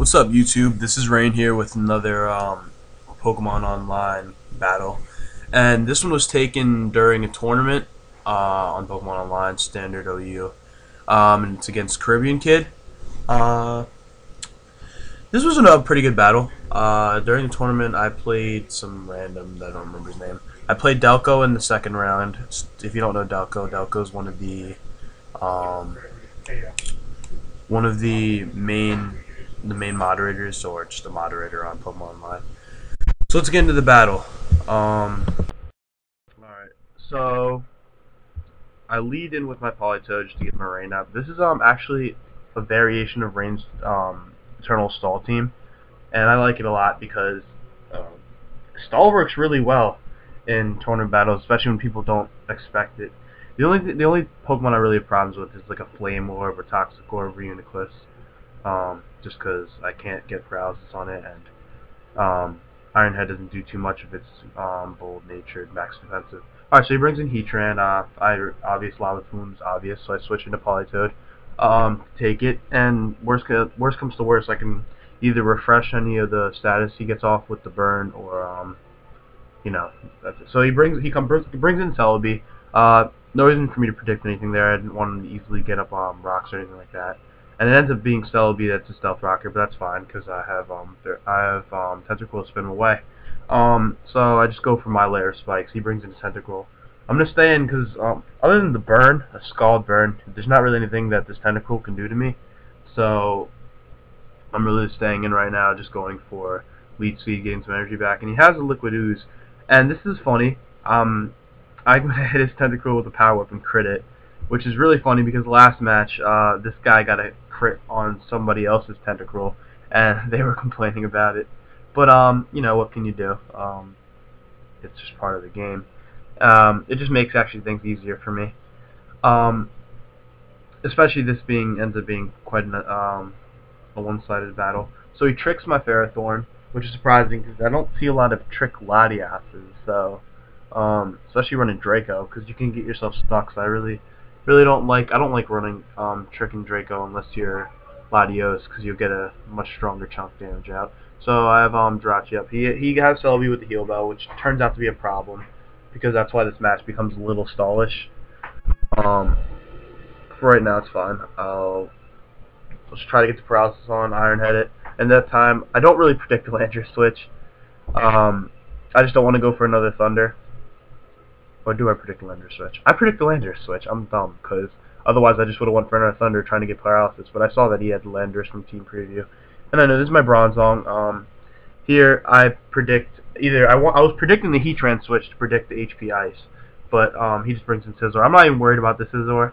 What's up, YouTube? This is Rain here with another Pokemon Online battle, and this one was taken during a tournament on Pokemon Online Standard OU, and it's against CarribeanKid. Uh, this was a pretty good battle. During the tournament, I played some random I don't remember his name. I played Delco in the second round. If you don't know Delco is um, one of the main moderators, or just a moderator on Pokemon Online. So let's get into the battle. Alright, so I lead in with my Politoed just to get my Rain up. This is actually a variation of Rain's Eternal Stall team, and I like it a lot because um, Stall works really well in tournament battles, especially when people don't expect it. The only Pokemon I really have problems with is like a Flame Orb or Toxic Orb or Uniclus, just because I can't get paralysis on it, and Ironhead doesn't do too much of its bold-natured max defensive. Alright, so he brings in Heatran. Obvious Lavapoon's obvious, so I switch into Politoed. Take it, and worst comes to worst, I can either refresh any of the status he gets off with the burn, or that's it. So he brings in Celebi. No reason for me to predict anything there. I didn't want him to easily get up rocks or anything like that. And it ends up being Celebi that's a Stealth Rocker, but that's fine because I have Tentacruel to spin him away. So I just go for my Layer Spikes. He brings in Tentacruel. I'm gonna stay in because other than the burn, a Scald burn, there's not really anything that this Tentacruel can do to me. So I'm really staying in right now, just going for Lead Speed, getting some energy back, and he has a Liquid Ooze. And this is funny. I'm gonna hit his Tentacruel with a Power Whip and crit it, which is really funny because last match, this guy got a crit on somebody else's Tentacruel, and they were complaining about it. But what can you do? It's just part of the game. It just makes actually things easier for me. Especially this ends up being quite a one-sided battle. So he tricks my Ferrothorn, which is surprising because I don't see a lot of trick Latiases. So especially running Draco, because you can get yourself stuck. So I really don't like running tricking Draco unless you're Latios, because you'll get a much stronger chunk damage out. So I have Jirachi up. He has Celebi with the Heal Bell, which turns out to be a problem because that's why this match becomes a little stallish. For right now, it's fine. Let's try to get the paralysis on, Ironhead it, and that time I don't really predict the Landorus switch. I just don't want to go for another Thunder. Or do I predict the Landorus switch? I predict the Landorus switch. I'm dumb, because otherwise I just would have went for another Thunder trying to get paralysis, but I saw that he had the Landorus from Team Preview. And I know this is my Bronzong. Here I predict I was predicting the Heatran switch to predict the HP Ice, but he just brings in Scizor. I'm not even worried about the Scizor,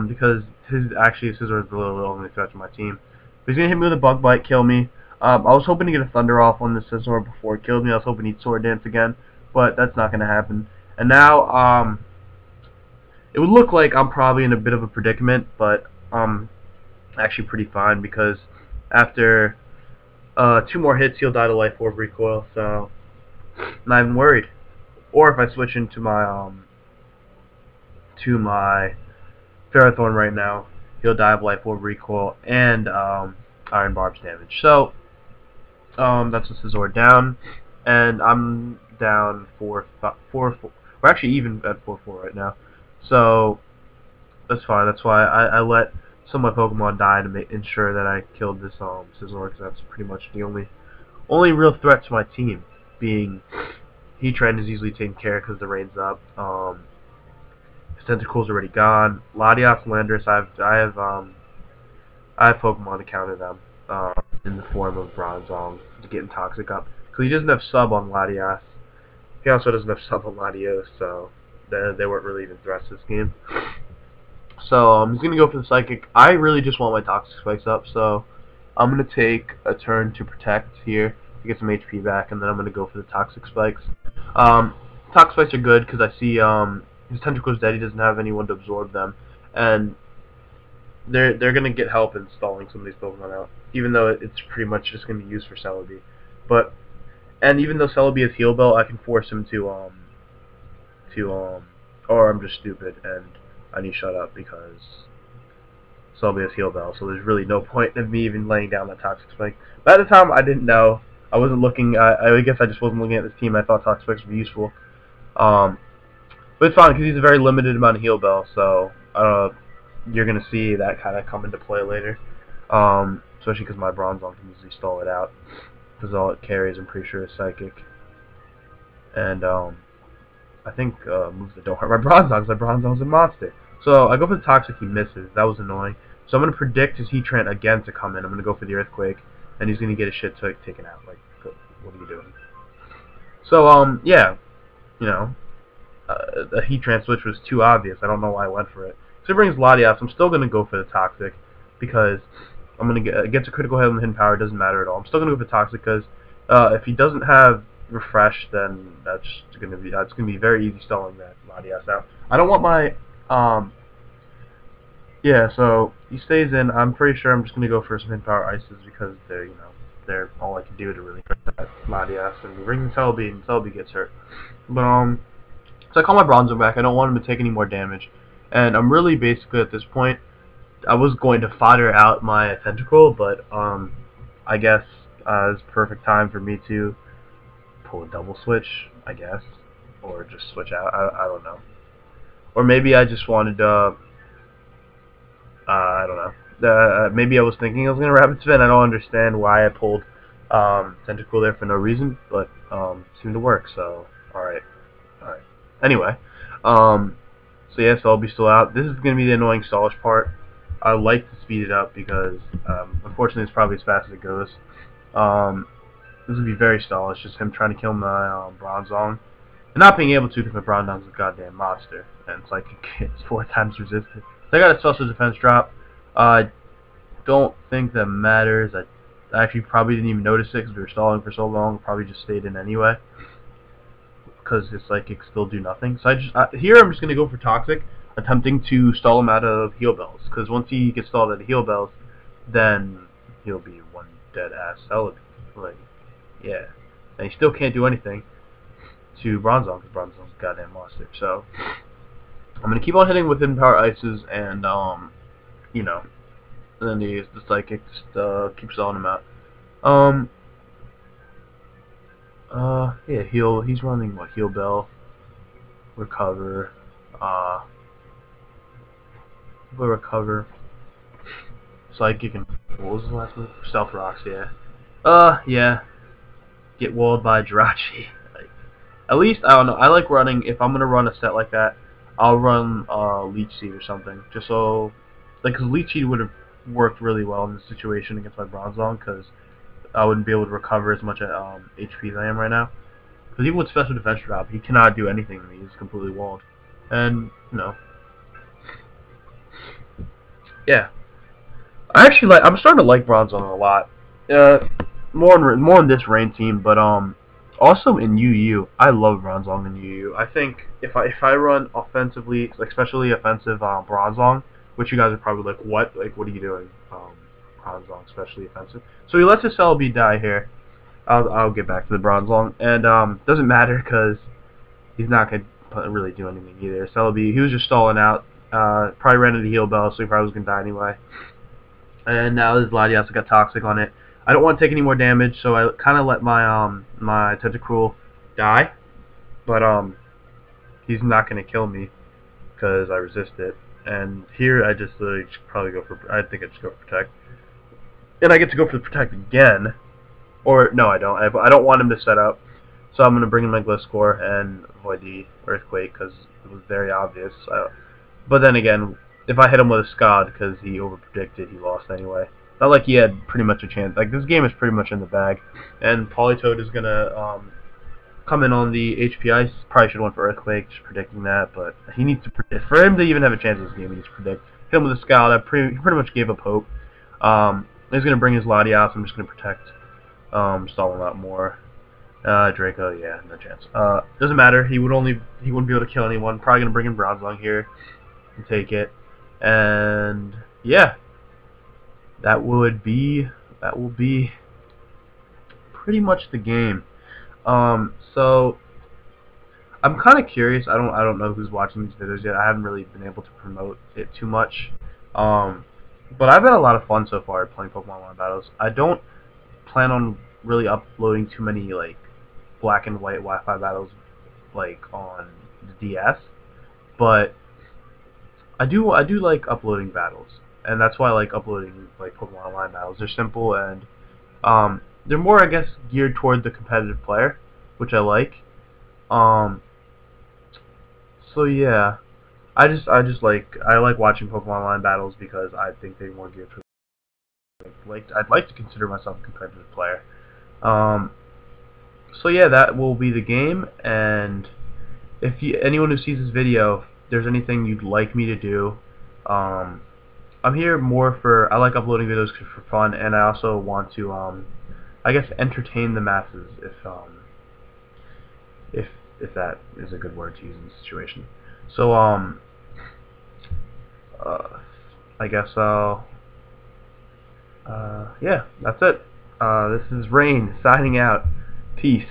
because Scizor is the little only threat to my team. But he's gonna hit me with a Bug Bite, kill me. I was hoping to get a Thunder off on the Scizor before it killed me. I was hoping he'd Sword Dance again, but that's not gonna happen. And now, it would look like I'm probably in a bit of a predicament, but actually pretty fine because after 2 more hits, he'll die to Life Orb Recoil, so I'm not even worried. Or if I switch into my Ferrothorn right now, he'll die of Life Orb Recoil and Iron Barb's damage. So that's a Scizor down, and I'm down 4-4. We're actually even at 4-4 right now, so that's fine. That's why I let some of my Pokemon die to ensure that I killed this Scizor, because that's pretty much the only real threat to my team. Being Heatran is easily taken care of because the rain's up. His Tentacruel's already gone. Latias, Landorus, I have Pokemon to counter them in the form of Bronzong to getting Toxic up, because he doesn't have sub on Latias. He also doesn't have sub on Latios, so they weren't really even threats this game. So he's gonna go for the Psychic. I really just want my Toxic Spikes up, so I'm gonna take a turn to protect here to get some HP back, and then I'm gonna go for the Toxic Spikes. Toxic Spikes are good because I see his Tentacruel's dead. He doesn't have anyone to absorb them, and they're gonna get help in stalling some of these Pokemon out, even though it's pretty much just gonna be used for Celebi. And even though Celebi has Heal Bell, I can force him to or I'm just stupid and I need to shut up because Celebi has Heal Bell, so there's really no point in me even laying down that Toxic Spike. But at the time, I didn't know. I wasn't looking. I guess I just wasn't looking at this team. I thought Toxic Spikes would be useful. Um, but it's fine because he's a very limited amount of Heal Bell, so you're gonna see that kind of come into play later. Especially because my Bronzong can easily stall it out because all it carries, I'm pretty sure, is Psychic. And I think moves that don't hurt my Bronzong. My Bronzong's a monster. So I go for the Toxic, he misses. That was annoying. So I'm going to predict his Heatran again to come in. I'm going to go for the Earthquake, and he's going to get his shit taken out. Like, what are you doing? So, yeah, you know, the Heatran switch was too obvious. I don't know why I went for it. So he brings Latias. I'm still going to go for the Toxic, because I'm going to get a critical hit on the Hidden Power. It doesn't matter at all. I'm still going to go for Toxic, because if he doesn't have Refresh, then that's going to be very easy stalling that Latias out. I don't want my yeah, so he stays in. I'm pretty sure I'm just gonna go for some Hidden Power Ices because they're all I can do to really hurt that Latias, and we bring the Celebi, and Celebi gets hurt. But so I call my Bronzong back. I don't want him to take any more damage, and I'm really basically at this point. I was going to fodder out my Tentacle, but I guess it's perfect time for me to pull a double switch, I guess, or just switch out. I don't know, or maybe I just wanted to. I don't know. Maybe I was thinking I was gonna Rapid Spin. I don't understand why I pulled Tentacle there for no reason, but seemed to work. So all right. Anyway, so yes, I'll be still out. This is gonna be the annoying stallish part. I like to speed it up because unfortunately it's probably as fast as it goes. This would be very stallish, just him trying to kill my Bronzong. And not being able to because my Bronzong's a goddamn monster. And it's like it's 4 times resisted. So I got a special defense drop. I don't think that matters. I actually probably didn't even notice it because we were stalling for so long. Probably just stayed in anyway. Because his Psychic still do nothing. So here I'm just going to go for Toxic, attempting to stall him out of Heal Bells. Because once he gets stalled out of Heal Bells, then he'll be one dead-ass Celebi. Like, yeah. And he still can't do anything to Bronzong, because Bronzong's a goddamn monster. So I'm gonna keep on hitting with Hidden Power Ices, and you know, and then the Psychic just keeps stalling him out. Yeah, he's running what? Heal Bell, Recover, we'll Recover, Psychic, and what was the last move? Stealth Rocks, yeah. Yeah. Get walled by Jirachi. At least, I don't know, I like running, if I'm gonna run a set like that, I'll run Leech Seed or something, just so, like, because Leech Seed would have worked really well in this situation against my Bronzong, because I wouldn't be able to recover as much HP as I am right now. Because even with special defense drop, he cannot do anything to me, he's completely walled. And, you know, yeah. I'm starting to like Bronzong a lot. More in this rain team, but also in UU, I love Bronzong in UU. I think if I run offensively, especially offensive Bronzong, which you guys are probably like, what? Like, what are you doing? Bronzong, especially offensive. So he lets his Celebi die here. I'll get back to the Bronzong, and doesn't matter because he's not gonna really do anything either. Celebi, he was just stalling out. Probably ran into Heal Bell, so he probably was gonna die anyway. And now this Latias got Toxic on it. I don't want to take any more damage, so I kind of let my my Tentacruel die, but he's not gonna kill me because I resist it. And here I just probably go for. I think I just go for Protect, and I get to go for the Protect again, or no, I don't. I don't want him to set up, so I'm gonna bring in my Gliscor and avoid the Earthquake because it was very obvious. But then again, if I hit him with a Scald because he overpredicted, he lost anyway. Not like he had pretty much a chance. Like, this game is pretty much in the bag. And Politoed is going to come in on the HP Ice. Probably should have went for Earthquake, just predicting that. But he needs to predict. For him to even have a chance in this game, he needs to predict. Hit him with a Scout. He pretty much gave up hope. He's going to bring his Latias. I'm just going to protect. Stall a lot more. Draco, yeah, no chance. Doesn't matter. He wouldn't be able to kill anyone. Probably going to bring in Bronzong here and take it. And yeah. That will be pretty much the game. So I'm kind of curious. I don't know who's watching these videos yet. I haven't really been able to promote it too much. But I've had a lot of fun so far playing Pokemon Online Battles. I don't plan on really uploading too many like black and white Wi-Fi battles like on the DS, but I do like uploading battles, and that's why I like uploading like Pokemon Online battles. They're simple and they're more I guess geared toward the competitive player, which I like. Um, so yeah, I just like watching Pokemon Online battles because I think they're more geared for I'd like to consider myself a competitive player. Um, so yeah, that will be the game. And if anyone who sees this video, if there's anything you'd like me to do, um, I'm here more for I like uploading videos for fun, and I also want to I guess entertain the masses if if that is a good word to use in this situation. So uh, I guess yeah, that's it. This is Rain signing out. Peace.